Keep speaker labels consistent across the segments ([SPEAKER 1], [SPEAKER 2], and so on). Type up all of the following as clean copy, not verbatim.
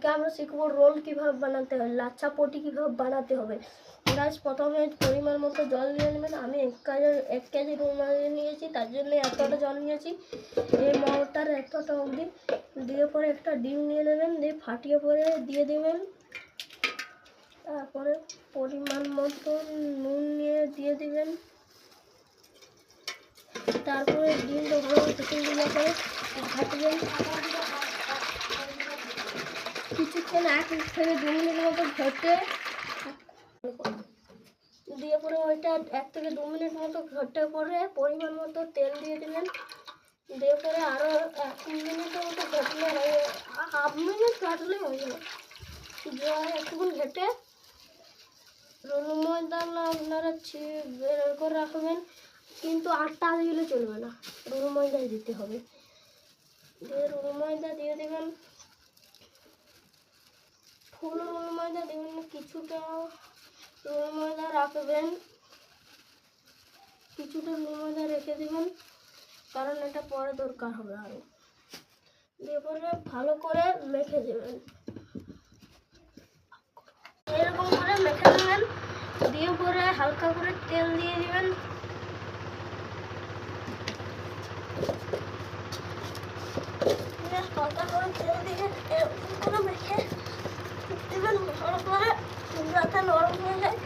[SPEAKER 1] আজকে আমরা শিখবো রোল কিভাবে বানাতে হয়, লাচ্ছা পটি কিভাবে বানাতে হবে। গাছ প্রথমে পরিমাণ মতো জল নিয়ে নেবেন। আমি 1 কেজি রুই মাছ নিয়েছি, তার জন্য এতটা জল নিয়েছি। এই মালটার এতটা অবধি দিয়ে পরে একটা ডিম নিয়ে নেবেন, দিয়ে ফাটিয়ে পরে দিয়ে দেবেন। তারপরে পরিমাণ মতো নুন নিয়ে দিয়ে দিবেন। তারপরে ডিমটা ভালোভাবে দিয়ে পরে ঘাটবেন। কিছুক্ষণ 1 থেকে 2 মিনিট মতো ঘটে দিয়ে পরে ওইটা 1 থেকে 2 মিনিট মতো ঘটে পরে পরিমাণ মতো তেল দিয়ে দিলেন। দিয়ে পরে আরও 1 মিনিটের মতো ঘটলে হাফ মিনিট ঘটলে হয়ে যাবে। একটুক্ষণ ঘেটে রোল ময়দা আপনারা বের করে রাখবেন, কিন্তু আটটা দিলে চলবে না, রোল ময়দাই দিতে হবে। দিয়ে রোল ময়দা দিয়ে দেবেন, ফুল রোল ময়দা দেবেন না, কিছুটা রোল ময়দা রাখবেন, কিছুটা রোল ময়দা রেখে দেবেন, কারণ এটা পরে দরকার হবে আরও। দিয়ে পরে ভালো করে মেখে দেবেন, এরকম করে মেখে দেবেন। দিয়ে পরে হালকা করে তেল দিয়ে দিবেন। হালকা করে তেল দিয়ে এরকম করে মেখে দেবেন ভালো করে, যাতে নরম হয়ে যায়।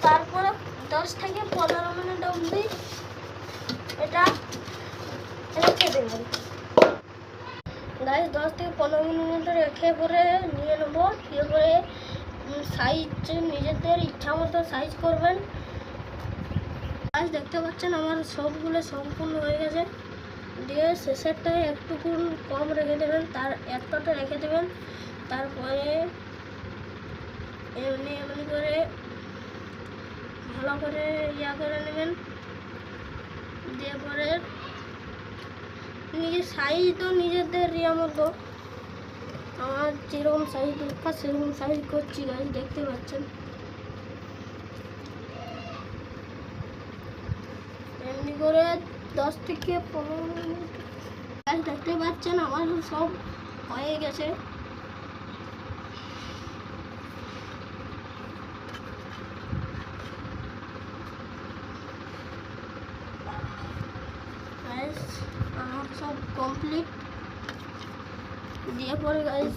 [SPEAKER 1] তারপরে 10 থেকে 15 মিনিট অবধি এটা রেখে দেবেন। গাইস 10 থেকে 15 মিনিট রেখে পরে নিয়ে নেবো। দিয়ে পরে সাইজ নিজেদের ইচ্ছা মতো সাইজ করবেন। গাইস দেখতে পাচ্ছেন আমার সবগুলো সম্পূর্ণ হয়ে গেছে। দিয়ে শেষেরটায় একটুকু কম রেখে দেবেন, তার এতটা রেখে দেবেন। তারপরে এমনি করে ভালো করে করে নেবেন। দিয়ে পরে নিজের সাইজ তো নিজেদের মতো, আমার যেরকম সাইজ দরকার সেরকম সাইজ করছি। গাইস দেখতে পাচ্ছেন এমনি করে 10 থেকে 15 মিনিট। গাইস দেখতে পাচ্ছেন আমার সব হয়ে গেছে। গাইস আমার সব কমপ্লিট। দিয়ে পরে গাইস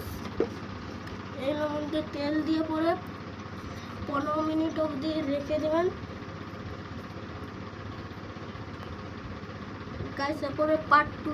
[SPEAKER 1] এর মধ্যে তেল দিয়ে পরে 15 মিনিট অবধি রেখে দেবেন। গাইস এরপরে পার্ট 2